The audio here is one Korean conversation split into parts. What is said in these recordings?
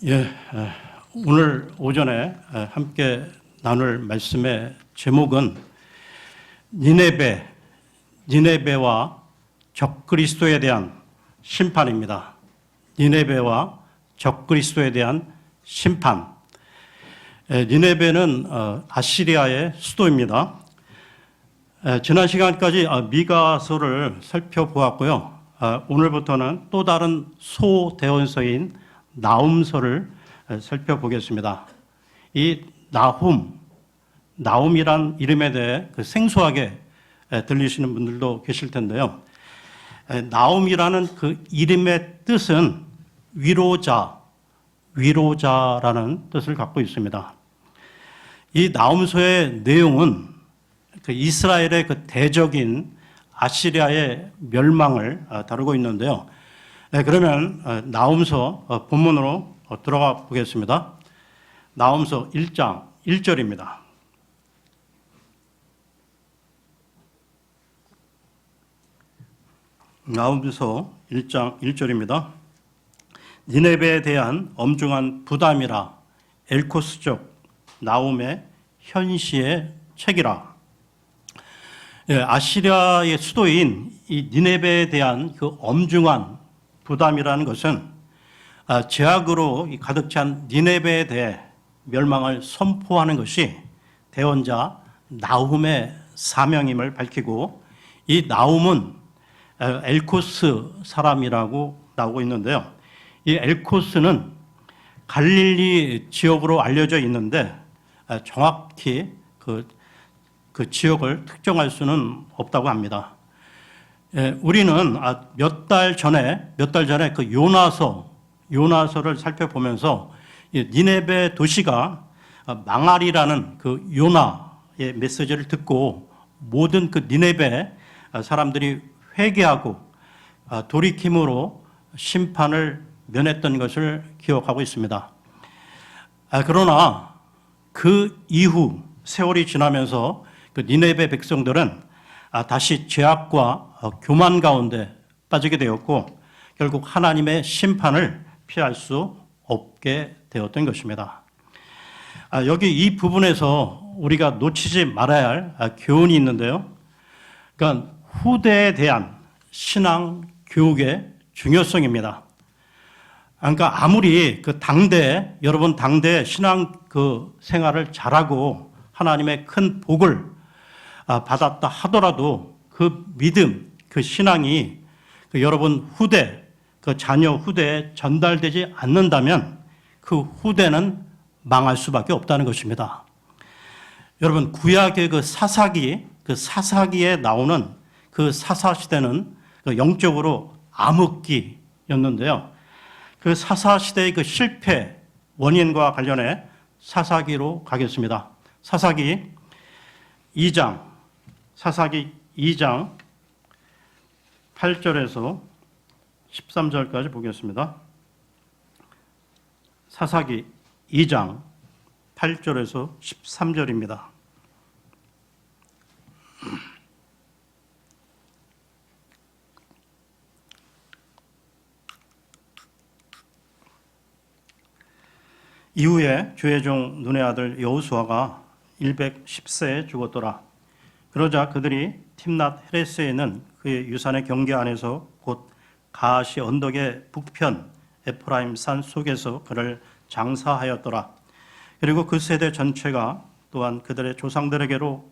예, 오늘 오전에 함께 나눌 말씀의 제목은 니네베와 적그리스도에 대한 심판입니다. 니네베와 적그리스도에 대한 심판. 니네베는 아시리아의 수도입니다. 지난 시간까지 미가서를 살펴보았고요. 오늘부터는 또 다른 소대원서인 나훔서를 살펴보겠습니다. 이 나훔이란 이름에 대해 생소하게 들리시는 분들도 계실 텐데요. 나훔이라는 그 이름의 뜻은 위로자라는 뜻을 갖고 있습니다. 이 나훔서의 내용은 이스라엘의 대적인 아시리아의 멸망을 다루고 있는데요. 그러면 나훔서 본문으로 들어가 보겠습니다. 나훔서 1장 1절입니다. 나훔서 1장 1절입니다. 니네베에 대한 엄중한 부담이라 엘코스족 나훔의 현시의 책이라. 아시리아의 수도인 이 니네베에 대한 그 엄중한 부담이라는 것은 죄악으로 가득 찬 니네베에 대해 멸망을 선포하는 것이 대언자 나훔의 사명임을 밝히고, 이 나훔은 엘코스 사람이라고 나오고 있는데요. 이 엘코스는 갈릴리 지역으로 알려져 있는데 정확히 그 지역을 특정할 수는 없다고 합니다. 우리는 몇 달 전에 그 요나서를 살펴보면서 니네베 도시가 망하리라는 그 요나의 메시지를 듣고 모든 그 니네베 사람들이 회개하고 돌이킴으로 심판을 면했던 것을 기억하고 있습니다. 그러나 그 이후 세월이 지나면서 그 니네베 백성들은 다시 죄악과 교만 가운데 빠지게 되었고, 결국 하나님의 심판을 피할 수 없게 되었던 것입니다. 여기 이 부분에서 우리가 놓치지 말아야 할 교훈이 있는데요. 그러니까 후대에 대한 신앙 교육의 중요성입니다. 그러니까 아무리 여러분 당대 신앙 생활을 잘하고 하나님의 큰 복을 받았다 하더라도 그 믿음, 그 신앙이 여러분 자녀 후대에 전달되지 않는다면 그 후대는 망할 수밖에 없다는 것입니다. 여러분, 구약의 사사기에 나오는 그 사사시대는 영적으로 암흑기였는데요. 그 사사시대의 그 실패 원인과 관련해 사사기로 가겠습니다. 사사기 2장 8절에서 13절까지 보겠습니다. 사사기 2장 8절에서 13절입니다. 이후에 주의 종 눈의 아들 여호수아가 110세에 죽었더라. 그러자 그들이 팀낫 헤레스에 있는 그의 유산의 경계 안에서 곧 가시 언덕의 북편 에프라임 산 속에서 그를 장사하였더라. 그리고 그 세대 전체가 또한 그들의 조상들에게로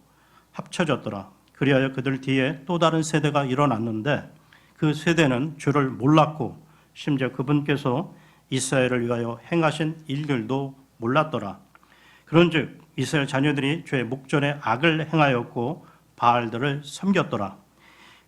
합쳐졌더라. 그리하여 그들 뒤에 또 다른 세대가 일어났는데 그 세대는 주를 몰랐고 심지어 그분께서 이스라엘을 위하여 행하신 일들도 몰랐더라. 그런즉 이스라엘 자녀들이 죄의 목전에 악을 행하였고 바알들을 섬겼더라.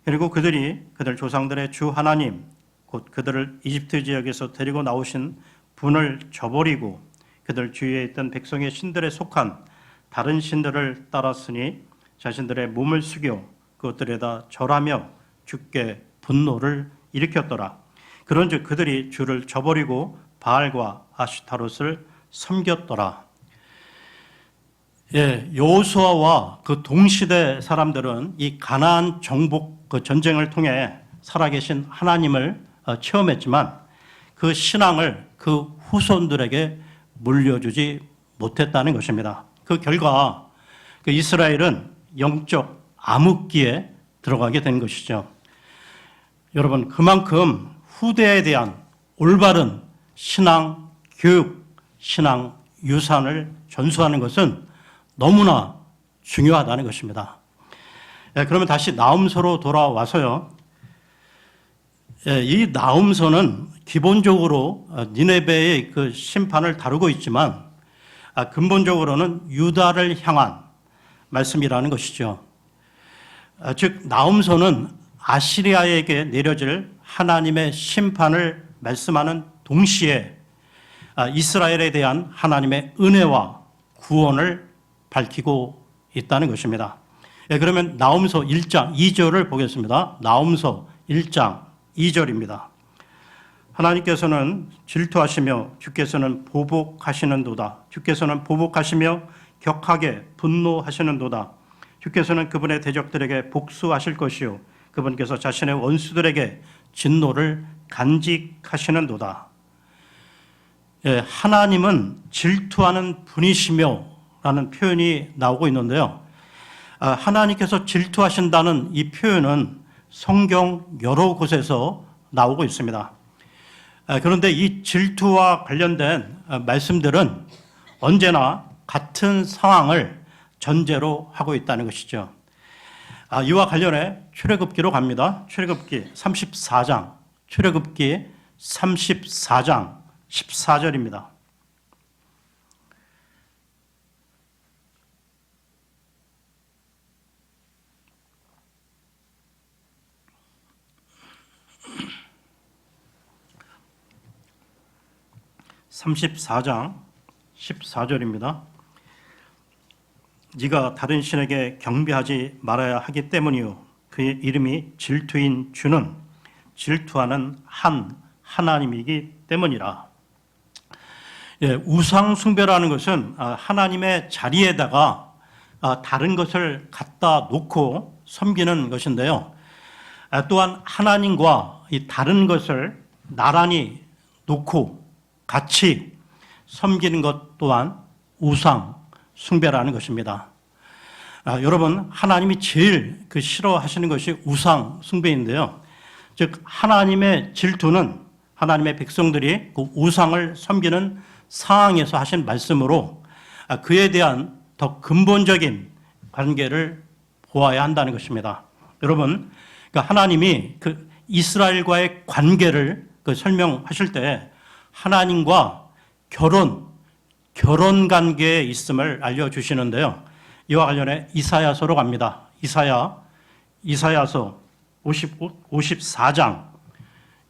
그리고 그들이 그들 조상들의 주 하나님 곧 그들을 이집트 지역에서 데리고 나오신 분을 저버리고 그들 주위에 있던 백성의 신들에 속한 다른 신들을 따랐으니 자신들의 몸을 숙여 그것들에다 절하며 주께 분노를 일으켰더라. 그런즉 그들이 주를 저버리고 바알과 아슈타롯을 섬겼더라. 여호수아와 그 동시대 사람들은 이 가나안 정복 전쟁을 통해 살아계신 하나님을 체험했지만 그 신앙을 그 후손들에게 물려주지 못했다는 것입니다. 그 결과 그 이스라엘은 영적 암흑기에 들어가게 된 것이죠. 여러분, 그만큼 후대에 대한 올바른 신앙 교육, 신앙 유산을 전수하는 것은 너무나 중요하다는 것입니다. 그러면 다시 나훔서로 돌아와서요. 이 나훔서는 기본적으로 니네베의 그 심판을 다루고 있지만 근본적으로는 유다를 향한 말씀이라는 것이죠. 즉 나훔서는 아시리아에게 내려질 하나님의 심판을 말씀하는 동시에 이스라엘에 대한 하나님의 은혜와 구원을 밝히고 있다는 것입니다. 그러면 나훔서 1장 2절을 보겠습니다. 나훔서 1장 2절입니다. 하나님께서는 질투하시며 주께서는 보복하시는도다. 주께서는 보복하시며 격하게 분노하시는도다. 주께서는 그분의 대적들에게 복수하실 것이요 그분께서 자신의 원수들에게 진노를 간직하시는도다. 하나님은 질투하는 분이시며 라는 표현이 나오고 있는데요. 하나님께서 질투하신다는 이 표현은 성경 여러 곳에서 나오고 있습니다. 그런데 이 질투와 관련된 말씀들은 언제나 같은 상황을 전제로 하고 있다는 것이죠. 이와 관련해 출애굽기로 갑니다. 출애굽기 34장, 출애굽기 34장 14절입니다. (34장) 14절입니다. 네가 다른 신에게 경배하지 말아야 하기 때문이요 그의 이름이 질투인 주는 질투하는 한 하나님이기 때문이라. 우상 숭배라는 것은 하나님의 자리에다가 다른 것을 갖다 놓고 섬기는 것인데요. 또한 하나님과 이 다른 것을 나란히 놓고 같이 섬기는 것 또한 우상 숭배라는 것입니다. 여러분, 하나님이 제일 싫어하시는 것이 우상 숭배인데요. 즉 하나님의 질투는 하나님의 백성들이 그 우상을 섬기는 상황에서 하신 말씀으로 그에 대한 더 근본적인 관계를 보아야 한다는 것입니다. 여러분, 하나님이 그 이스라엘과의 관계를 설명하실 때 하나님과 결혼 관계에 있음을 알려주시는데요. 이와 관련해 이사야서로 갑니다. 이사야서 54장,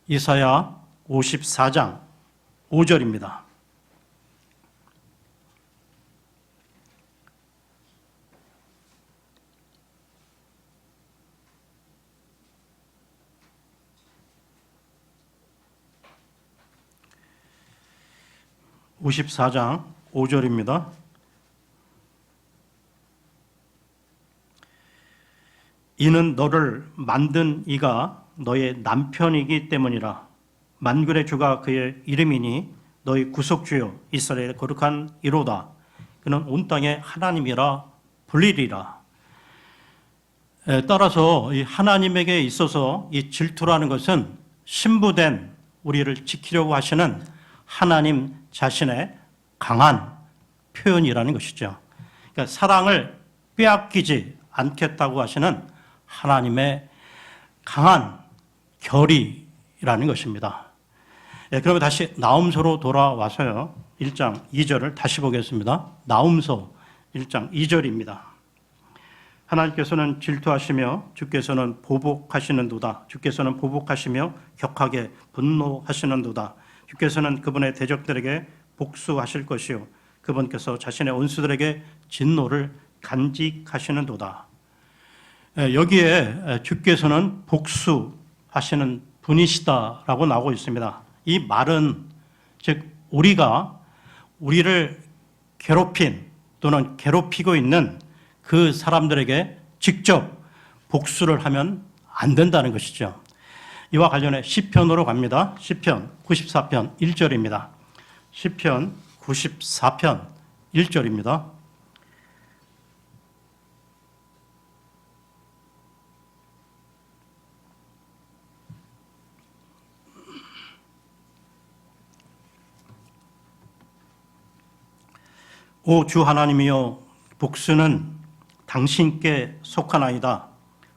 이사야 54장 5절입니다. (54장) 5절입니다. 이는 너를 만든 이가 너의 남편이기 때문이라. 만군의 주가 그의 이름이니 너희 구속주여 이스라엘의 거룩한 이로다. 그는 온 땅의 하나님이라 불리리라. 따라서 이 하나님에게 있어서 이 질투라는 것은 신부된 우리를 지키려고 하시는 하나님 자신의 강한 표현이라는 것이죠. 그러니까 사랑을 빼앗기지 않겠다고 하시는 하나님의 강한 결의라는 것입니다. 그러면 다시 나훔서로 돌아와서요. 1장 2절을 다시 보겠습니다. 나훔서 1장 2절입니다. 하나님께서는 질투하시며 주께서는 보복하시는도다. 주께서는 보복하시며 격하게 분노하시는도다. 주께서는 그분의 대적들에게 복수하실 것이요 그분께서 자신의 원수들에게 진노를 간직하시는도다. 여기에 주께서는 복수하시는 분이시다라고 나오고 있습니다. 이 말은 즉 우리를 괴롭힌 또는 괴롭히고 있는 그 사람들에게 직접 복수를 하면 안 된다는 것이죠. 이와 관련해 시편으로 갑니다. 시편 94편 1절입니다. 시편 94편 1절입니다. 오 주 하나님이여, 복수는 당신께 속하나이다.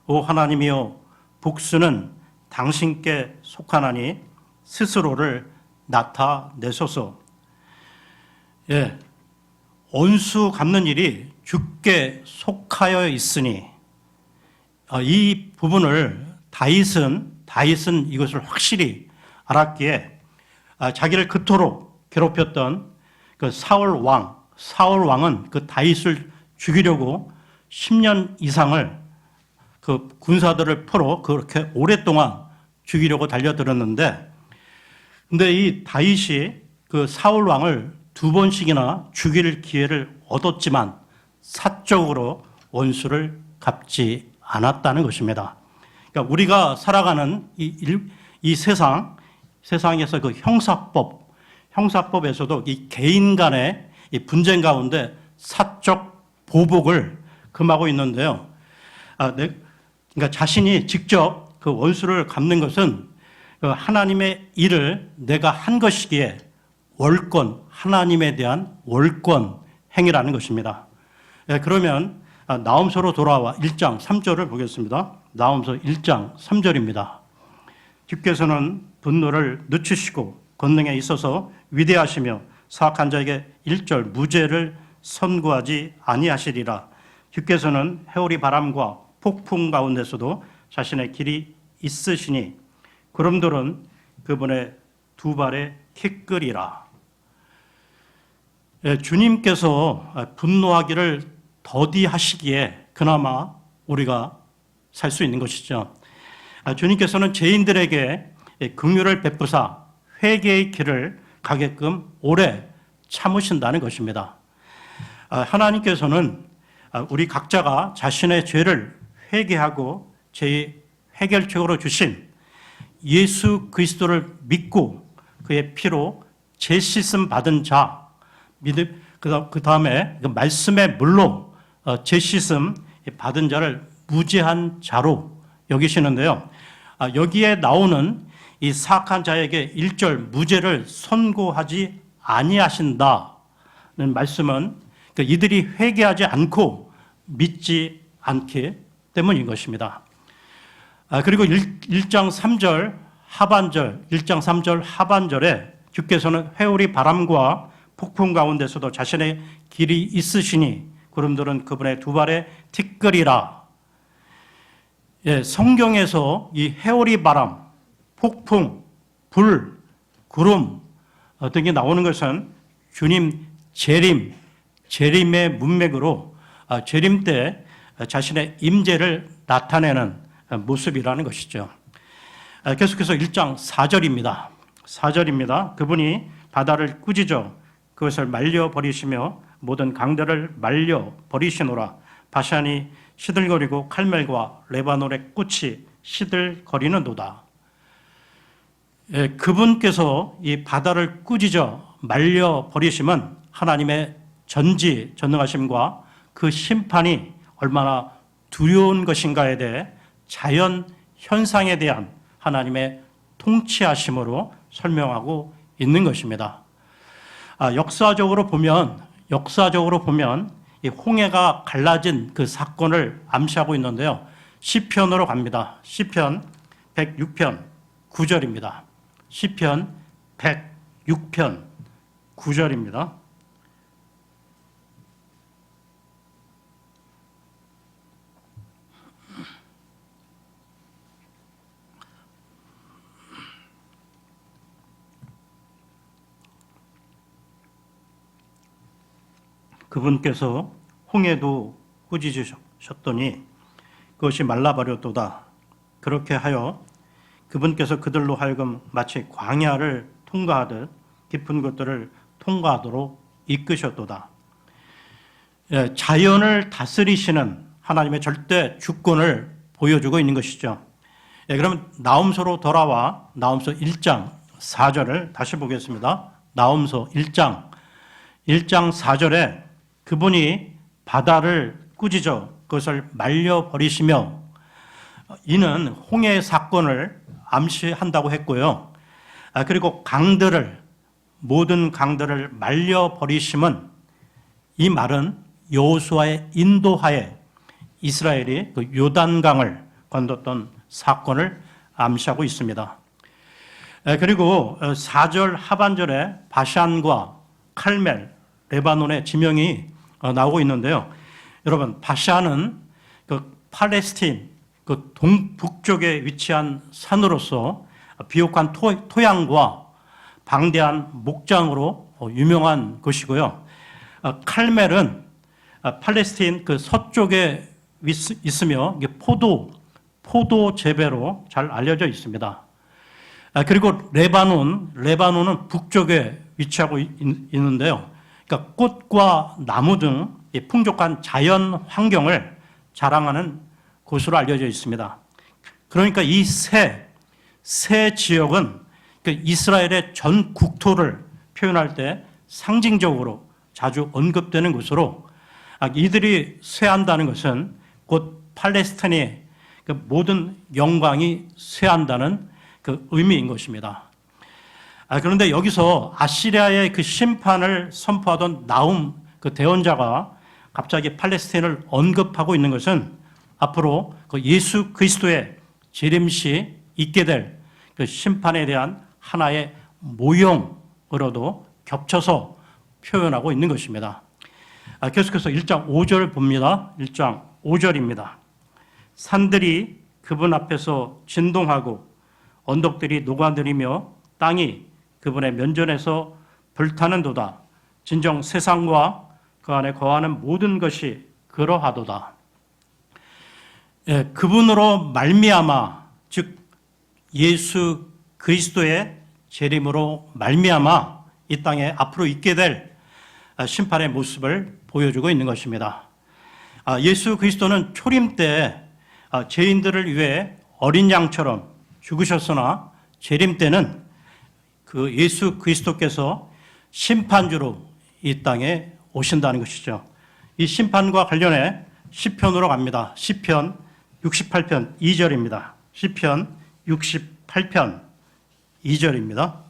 오 하나님이여, 복수는 당신께 속하나니 스스로를 나타내소서. 예, 원수 갚는 일이 주께 속하여 있으니, 이 부분을 다윗은 이것을 확실히 알았기에 자기를 그토록 괴롭혔던 그 사울 왕은 그 다윗을 죽이려고 10년 이상을 그 군사들을 풀어 그렇게 오랫동안 죽이려고 달려들었는데, 근데 이 다윗이 그 사울 왕을 2번씩이나 죽일 기회를 얻었지만 사적으로 원수를 갚지 않았다는 것입니다. 그러니까 우리가 살아가는 이 세상에서 그 형사법에서도 이 개인 간의 이 분쟁 가운데 사적 보복을 금하고 있는데요. 그러니까 자신이 직접 그 원수를 갚는 것은 하나님의 일을 내가 한 것이기에 하나님에 대한 월권 행위라는 것입니다. 그러면 나홈서로 돌아와 1장 3절을 보겠습니다. 나홈서 1장 3절입니다. 주께서는 분노를 늦추시고 권능에 있어서 위대하시며 사악한 자에게 1절 무죄를 선고하지 아니하시리라. 주께서는 해오리 바람과 폭풍 가운데서도 자신의 길이 있으시니 구름들은 그분의 두 발에 티끌이라. 주님께서 분노하기를 더디하시기에 그나마 우리가 살 수 있는 것이죠. 주님께서는 죄인들에게 긍휼을 베푸사 회개의 길을 가게끔 오래 참으신다는 것입니다. 하나님께서는 우리 각자가 자신의 죄를 회개하고 죄의 해결책으로 주신 예수 그리스도를 믿고 그의 피로 죄 씻음 받은 자, 그 다음에 그 말씀의 물로 죄 씻음 받은 자를 무죄한 자로 여기시는데요. 여기에 나오는 이 사악한 자에게 1절 무죄를 선고하지 아니하신다는 말씀은 이들이 회개하지 않고 믿지 않기 때문인 것입니다. 그리고 1장 3절 하반절에 주께서는 회오리 바람과 폭풍 가운데서도 자신의 길이 있으시니 구름들은 그분의 두 발에 티끌이라. 성경에서 이 회오리 바람, 폭풍, 불, 구름 등이 나오는 것은 주님 재림의 문맥으로 재림 때 자신의 임재를 나타내는 모습이라는 것이죠. 계속해서 1장 4절입니다. 그분이 바다를 꾸짖어 그것을 말려버리시며 모든 강들을 말려버리시노라. 바산이 시들거리고 칼멜과 레바논의 꽃이 시들거리는도다. 그분께서 이 바다를 꾸짖어 말려버리심은 하나님의 전지전능하심과 그 심판이 얼마나 두려운 것인가에 대해 자연 현상에 대한 하나님의 통치하심으로 설명하고 있는 것입니다. 역사적으로 보면 이 홍해가 갈라진 그 사건을 암시하고 있는데요. 시편으로 갑니다. 시편 106편 9절입니다. 시편 106편 9절입니다. 그분께서 홍해도 꾸짖으셨더니 그것이 말라버렸도다. 그렇게 하여 그분께서 그들로 하여금 마치 광야를 통과하듯 깊은 곳들을 통과하도록 이끄셨도다. 자연을 다스리시는 하나님의 절대 주권을 보여주고 있는 것이죠. 그러면 나홈서로 돌아와 나홈서 1장 4절을 다시 보겠습니다. 나홈서 1장 4절에 그분이 바다를 꾸짖어 그것을 말려버리시며 이는 홍해 사건을 암시한다고 했고요. 그리고 모든 강들을 말려버리심은 이 말은 여호수아의 인도하에 이스라엘이 그 요단강을 건넜던 사건을 암시하고 있습니다. 그리고 4절 하반절에 바샨과 칼멜, 레바논의 지명이 나오고 있는데요. 여러분, 바샨은 그 팔레스틴 그 동북쪽에 위치한 산으로서 비옥한 토양과 방대한 목장으로 유명한 곳이고요. 칼멜은 팔레스틴 그 서쪽에 있으며 이게 포도 재배로 잘 알려져 있습니다. 그리고 레바논은 북쪽에 위치하고 있는데요. 그러니까 꽃과 나무 등 풍족한 자연 환경을 자랑하는 곳으로 알려져 있습니다. 그러니까 이 세 지역은 이스라엘의 전 국토를 표현할 때 상징적으로 자주 언급되는 것으로 이들이 쇠한다는 것은 곧 팔레스타인의 그 모든 영광이 쇠한다는 그 의미인 것입니다. 그런데 여기서 아시리아의 그 심판을 선포하던 나훔 그 대언자가 갑자기 팔레스타인을 언급하고 있는 것은 앞으로 그 예수 그리스도의 재림시 있게 될 그 심판에 대한 하나의 모형으로도 겹쳐서 표현하고 있는 것입니다. 계속해서 1장 5절 봅니다. 1장 5절입니다. 산들이 그분 앞에서 진동하고 언덕들이 녹아내리며 땅이 그분의 면전에서 불타는도다. 진정 세상과 그 안에 거하는 모든 것이 그러하도다. 그분으로 말미암아, 즉 예수 그리스도의 재림으로 말미암아 이 땅에 앞으로 있게 될 심판의 모습을 보여주고 있는 것입니다. 예수 그리스도는 초림 때 죄인들을 위해 어린 양처럼 죽으셨으나 재림 때는 그 예수 그리스도께서 심판주로 이 땅에 오신다는 것이죠. 이 심판과 관련해 시편으로 갑니다. 시편 68편 2절입니다. 시편 68편 2절입니다.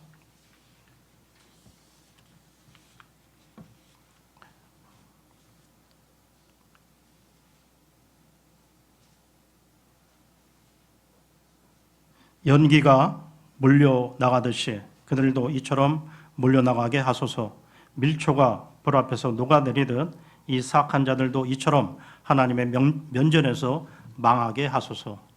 연기가 몰려나가듯이 그들도 이처럼 몰려나가게 하소서. 밀초가 불 앞에서 녹아내리듯 이 사악한 자들도 이처럼 하나님의 면전에서 망하게 하소서.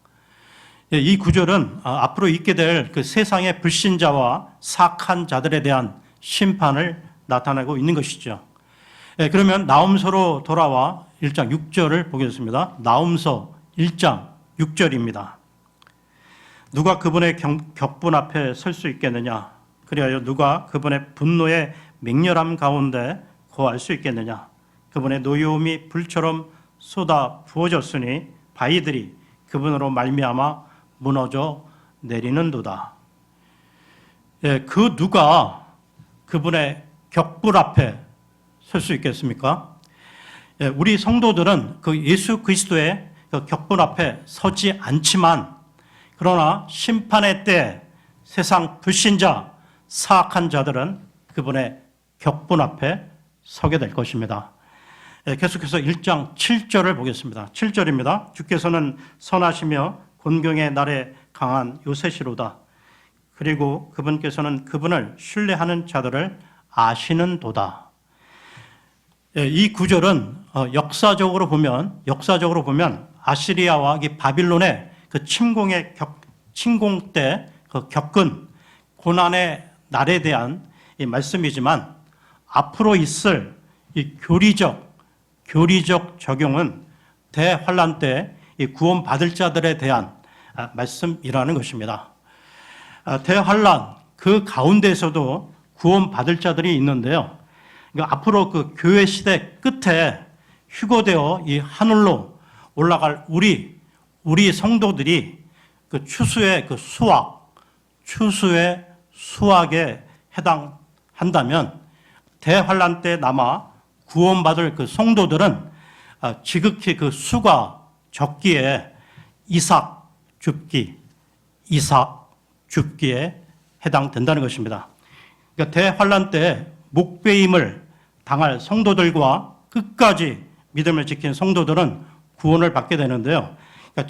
이 구절은 앞으로 있게 될 그 세상의 불신자와 사악한 자들에 대한 심판을 나타내고 있는 것이죠. 그러면 나홈서로 돌아와 1장 6절을 보겠습니다. 나홈서 1장 6절입니다. 누가 그분의 격분 앞에 설 수 있겠느냐? 그리하여 누가 그분의 분노의 맹렬함 가운데 거할 수 있겠느냐? 그분의 노여움이 불처럼 쏟아 부어졌으니 바위들이 그분으로 말미암아 무너져 내리는도다. 그 누가 그분의 격불 앞에 설 수 있겠습니까? 우리 성도들은 그 예수 그리스도의 그 격불 앞에 서지 않지만 그러나 심판의 때 세상 불신자, 사악한 자들은 그분의 격분 앞에 서게 될 것입니다. 계속해서 1장 7절을 보겠습니다. 7절입니다. 주께서는 선하시며 곤경의 날에 강한 요새시로다. 그리고 그분께서는 그분을 신뢰하는 자들을 아시는도다. 이 구절은 역사적으로 보면 아시리아와 바빌론의 그 침공 때 겪은 고난의 날에 대한 이 말씀이지만 앞으로 있을 이 교리적 적용은 대환란 때 이 구원받을 자들에 대한 말씀이라는 것입니다. 대환란 그 가운데서도 구원받을 자들이 있는데요. 그러니까 앞으로 그 교회 시대 끝에 휴거되어 이 하늘로 올라갈 우리 성도들이 그 추수의 수확에 해당하는 한다면 대환란 때 남아 구원받을 그 성도들은 지극히 그 수가 적기에 이삭 줍기에 해당된다는 것입니다. 그러니까 대환란 때 목배임을 당할 성도들과 끝까지 믿음을 지킨 성도들은 구원을 받게 되는데요. 그러니까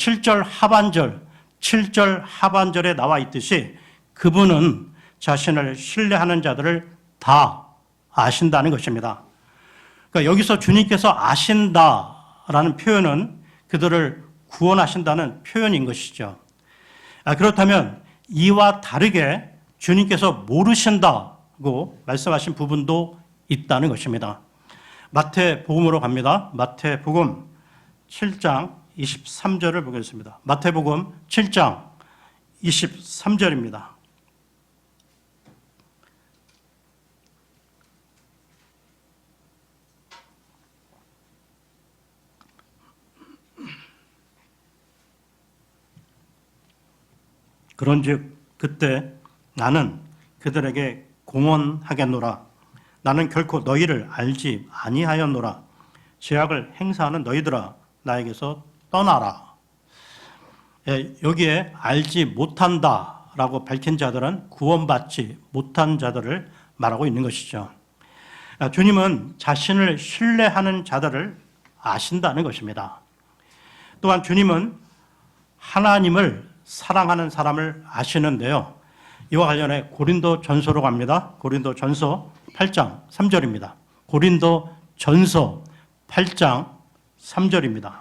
7절 하반절에 나와 있듯이 그분은 자신을 신뢰하는 자들을 다 아신다는 것입니다. 그러니까 여기서 주님께서 아신다라는 표현은 그들을 구원하신다는 표현인 것이죠. 그렇다면 이와 다르게 주님께서 모르신다고 말씀하신 부분도 있다는 것입니다. 마태복음으로 갑니다. 마태복음 7장 23절을 보겠습니다. 마태복음 7장 23절입니다. 그런즉 그때 나는 그들에게 공언하겠노라. 나는 결코 너희를 알지 아니하였노라. 죄악을 행사하는 너희들아 나에게서 떠나라. 여기에 알지 못한다라고 밝힌 자들은 구원받지 못한 자들을 말하고 있는 것이죠. 주님은 자신을 신뢰하는 자들을 아신다는 것입니다. 또한 주님은 하나님을 사랑하는 사람을 아시는데요. 이와 관련해 고린도전서로 갑니다. 고린도전서 8장 3절입니다. 고린도전서 8장 3절입니다.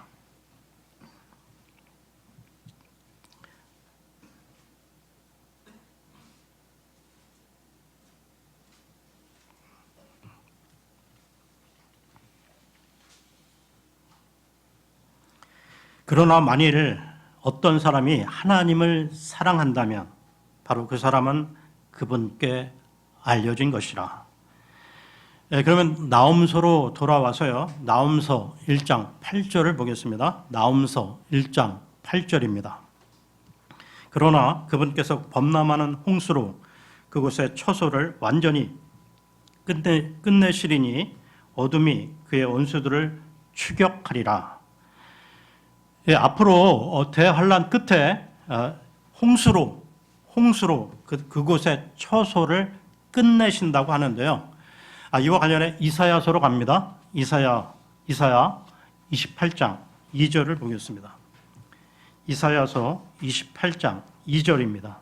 그러나 만일 어떤 사람이 하나님을 사랑한다면 바로 그 사람은 그분께 알려진 것이라. 그러면 나홈서로 돌아와서요. 나홈서 1장 8절을 보겠습니다. 나홈서 1장 8절입니다. 그러나 그분께서 범람하는 홍수로 그곳의 처소를 완전히 끝내시리니 어둠이 그의 원수들을 추격하리라. 앞으로 대환란 끝에 홍수로 그곳의 처소를 끝내신다고 하는데요. 이와 관련해 이사야서로 갑니다. 이사야 28장 2절을 보겠습니다. 이사야서 28장 2절입니다.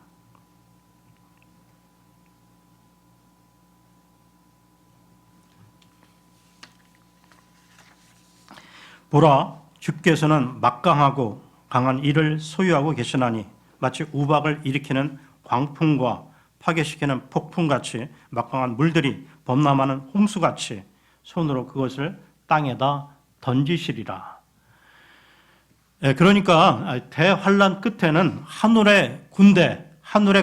보라, 주께서는 막강하고 강한 이를 소유하고 계시나니 마치 우박을 일으키는 광풍과 파괴시키는 폭풍같이 막강한 물들이 범람하는 홍수같이 손으로 그것을 땅에다 던지시리라. 그러니까 대환란 끝에는 하늘의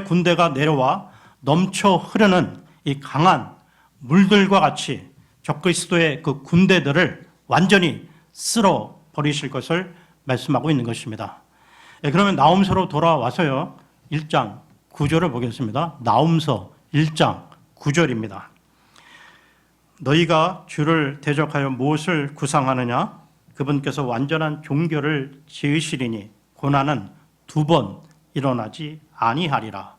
군대가 내려와 넘쳐 흐르는 이 강한 물들과 같이 적그리스도의 그 군대들을 완전히 쓸어 버리실 것을 말씀하고 있는 것입니다. 그러면 나홈서로 돌아와서요. 1장 9절을 보겠습니다. 나홈서 1장 9절입니다. 너희가 주를 대적하여 무엇을 구상하느냐? 그분께서 완전한 종교를 지으시리니 고난은 2번 일어나지 아니하리라.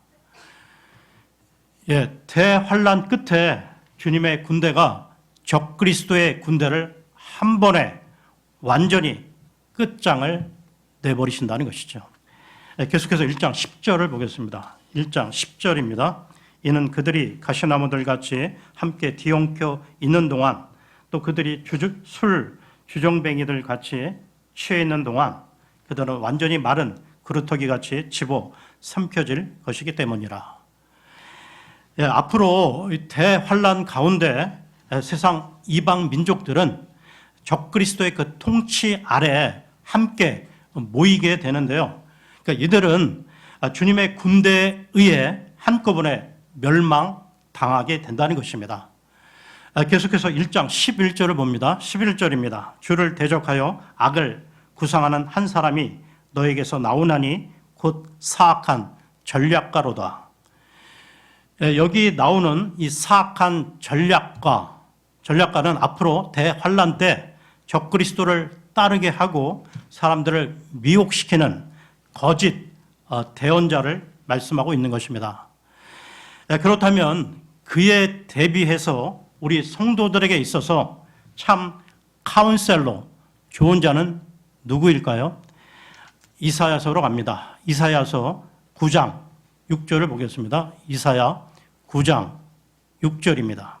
대환란 끝에 주님의 군대가 적그리스도의 군대를 한 번에 완전히 끝장을 내버리신다는 것이죠. 계속해서 1장 10절을 보겠습니다. 1장 10절입니다. 이는 그들이 가시나무들 같이 함께 뒤엉켜 있는 동안 또 그들이 술 주정뱅이들 같이 취해 있는 동안 그들은 완전히 마른 그루터기 같이 집어 삼켜질 것이기 때문이라. 앞으로 대환란 가운데 세상 이방 민족들은 적그리스도의 그 통치 아래 함께 모이게 되는데요. 그러니까 이들은 주님의 군대에 의해 한꺼번에 멸망당하게 된다는 것입니다. 계속해서 1장 11절을 봅니다. 11절입니다. 주를 대적하여 악을 구상하는 한 사람이 너에게서 나오나니 곧 사악한 전략가로다. 여기 나오는 이 사악한 전략가는 앞으로 대환란 때 적그리스도를 따르게 하고 사람들을 미혹시키는 거짓 대언자를 말씀하고 있는 것입니다. 그렇다면 그에 대비해서 우리 성도들에게 있어서 참 카운셀러, 좋은 자는 누구일까요? 이사야서로 갑니다. 이사야서 9장 6절을 보겠습니다. 이사야 9장 6절입니다.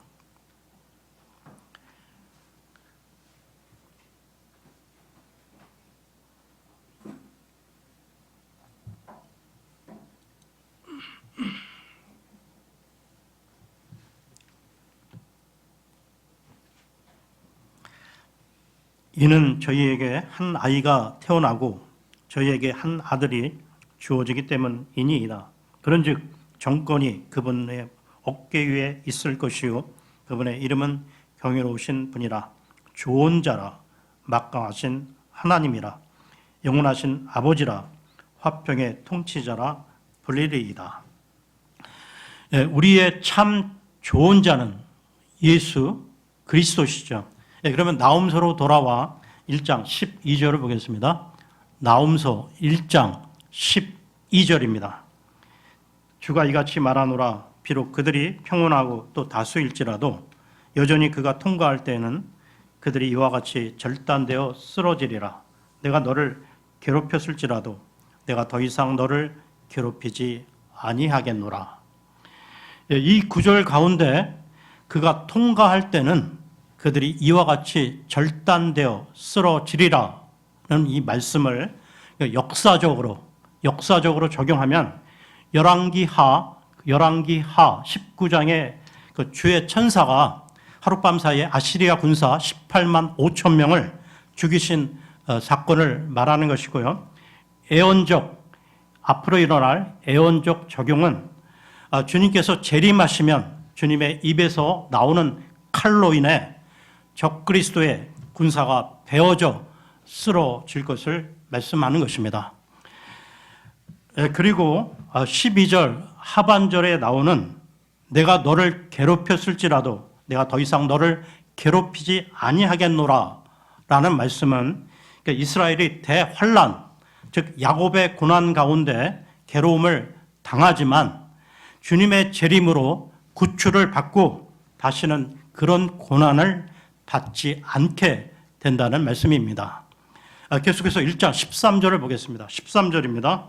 이는 저희에게 한 아이가 태어나고 저희에게 한 아들이 주어지기 때문이니이다. 그런즉 정권이 그분의 어깨 위에 있을 것이요 그분의 이름은 경외로우신 분이라, 좋은 자라, 막강하신 하나님이라, 영원하신 아버지라, 화평의 통치자라 불리리이다. 우리의 참 좋은 자는 예수 그리스도시죠. 그러면 나홈서로 돌아와 1장 12절을 보겠습니다. 나홈서 1장 12절입니다. 주가 이같이 말하노라. 비록 그들이 평온하고 또 다수일지라도 여전히 그가 통과할 때에는 그들이 이와 같이 절단되어 쓰러지리라. 내가 너를 괴롭혔을지라도 내가 더 이상 너를 괴롭히지 아니하겠노라. 이 구절 가운데 그가 통과할 때는 그들이 이와 같이 절단되어 쓰러지리라는 이 말씀을 역사적으로 적용하면 열왕기하 19장의 그 주의 천사가 하룻밤 사이에 아시리아 군사 18만 5천 명을 죽이신 사건을 말하는 것이고요. 앞으로 일어날 애언적 적용은 주님께서 재림하시면 주님의 입에서 나오는 칼로 인해 적그리스도의 군사가 베어져 쓰러질 것을 말씀하는 것입니다. 그리고 12절 하반절에 나오는 내가 너를 괴롭혔을지라도 내가 더 이상 너를 괴롭히지 아니하겠노라 라는 말씀은 이스라엘이 대환란, 즉 야곱의 고난 가운데 괴로움을 당하지만 주님의 재림으로 구출을 받고 다시는 그런 고난을 받지 않게 된다는 말씀입니다. 계속해서 1장 13절을 보겠습니다. 13절입니다.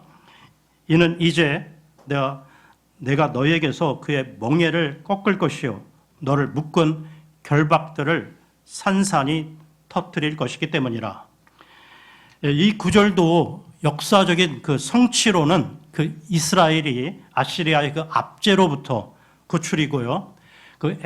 이는 이제 내가 너에게서 그의 멍에를 꺾을 것이요 너를 묶은 결박들을 산산이 터뜨릴 것이기 때문이라. 이 구절도 역사적인 그 성취로는 그 이스라엘이 아시리아의 그 압제로부터 구출이고요. 그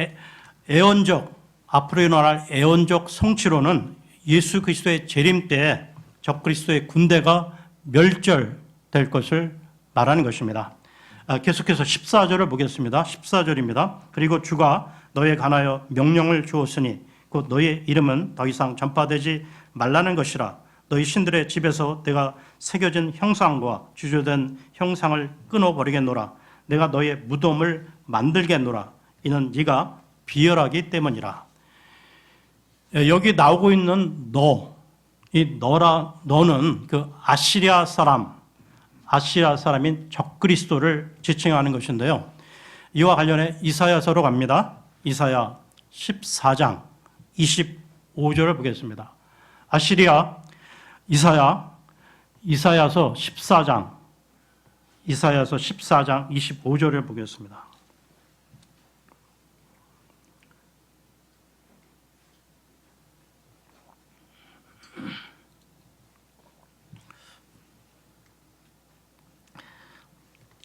앞으로 일어날 애언적 성취로는 예수 그리스도의 재림 때 적그리스도의 군대가 멸절될 것을 말하는 것입니다. 계속해서 14절을 보겠습니다. 14절입니다. 그리고 주가 너에 관하여 명령을 주었으니 곧 너의 이름은 더 이상 전파되지 말라는 것이라. 너희 신들의 집에서 내가 새겨진 형상과 주조된 형상을 끊어버리겠노라. 내가 너의 무덤을 만들겠노라. 이는 네가 비열하기 때문이라. 여기 나오고 있는 너는 그 아시리아 사람인 적그리스도를 지칭하는 것인데요. 이와 관련해 이사야서로 갑니다. 이사야 14장 25절을 보겠습니다. 이사야서 14장 25절을 보겠습니다.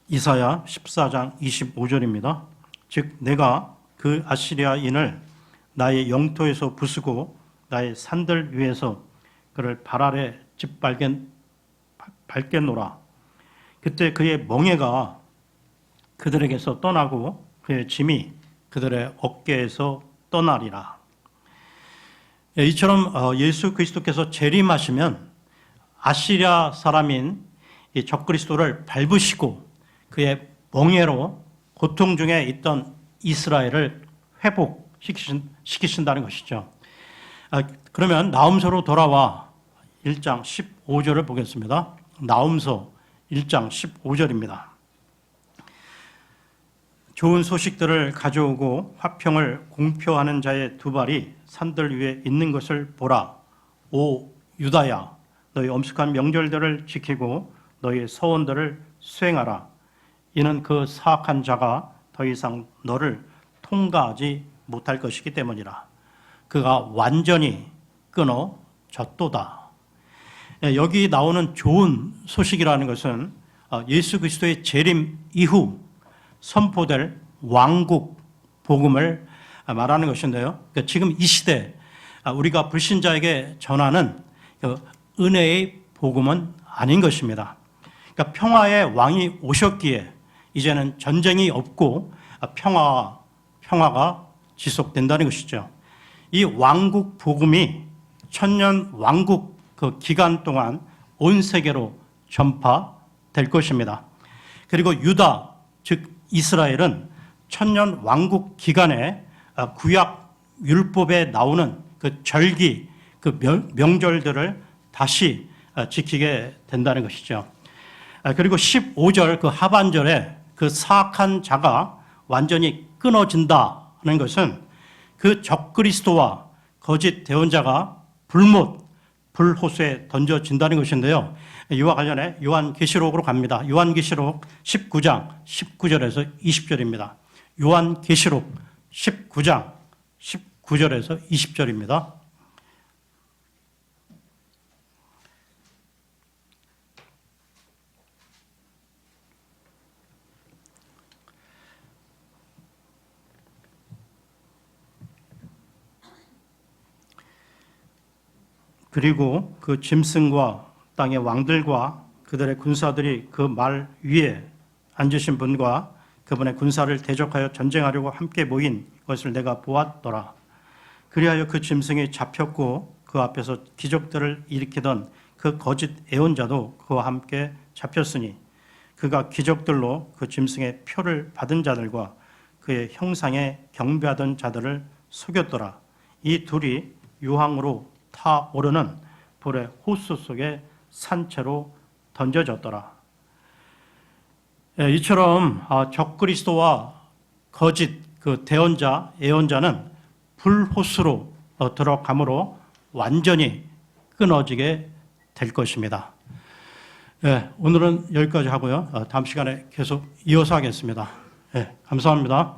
이사야 14장 25절입니다. 즉 내가 그 아시리아인을 나의 영토에서 부수고 나의 산들 위에서 그를 발 아래 밟겠노라. 그때 그의 멍에가 그들에게서 떠나고 그의 짐이 그들의 어깨에서 떠나리라. 이처럼 예수 그리스도께서 재림하시면 아시리아 사람인 이 적그리스도를 밟으시고 그의 멍에로 고통 중에 있던 이스라엘을 회복시키신다는 것이죠. 그러면 나홈서로 돌아와 1장 15절을 보겠습니다. 나홈서 1장 15절입니다. 좋은 소식들을 가져오고 화평을 공표하는 자의 두 발이 산들 위에 있는 것을 보라. 오 유다야, 너희 엄숙한 명절들을 지키고 너희 서원들을 수행하라. 이는 그 사악한 자가 더 이상 너를 통과하지 못할 것이기 때문이라. 그가 완전히 끊어졌도다. 여기 나오는 좋은 소식이라는 것은 예수 그리스도의 재림 이후 선포될 왕국 복음을 말하는 것인데요. 지금 이 시대 우리가 불신자에게 전하는 은혜의 복음은 아닌 것입니다. 그러니까 평화의 왕이 오셨기에 이제는 전쟁이 없고 평화가 지속된다는 것이죠. 이 왕국 복음이 천년 왕국 그 기간 동안 온 세계로 전파될 것입니다. 그리고 유다, 즉 이스라엘은 천년 왕국 기간에 구약 율법에 나오는 그 절기, 그 명절들을 다시 지키게 된다는 것이죠. 그리고 15절 그 하반절에 그 사악한 자가 완전히 끊어진다는 것은 그 적그리스도와 거짓 대언자가 불호수에 던져진다는 것인데요. 이와 관련해 요한계시록으로 갑니다. 요한계시록 19장 19절에서 20절입니다. 요한계시록 19장 19절에서 20절입니다. 그리고 그 짐승과 땅의 왕들과 그들의 군사들이 그 말 위에 앉으신 분과 그분의 군사를 대적하여 전쟁하려고 함께 모인 것을 내가 보았더라. 그리하여 그 짐승이 잡혔고 그 앞에서 기적들을 일으키던 그 거짓 애언자도 그와 함께 잡혔으니 그가 기적들로 그 짐승의 표를 받은 자들과 그의 형상에 경배하던 자들을 속였더라. 이 둘이 유황으로 타오르는 불의 호수 속에 산채로 던져졌더라. 이처럼 적그리스도와 거짓 그 대언자, 애언자는 불호수로 들어감으로 완전히 끊어지게 될 것입니다. 오늘은 여기까지 하고요. 다음 시간에 계속 이어서 하겠습니다. 감사합니다.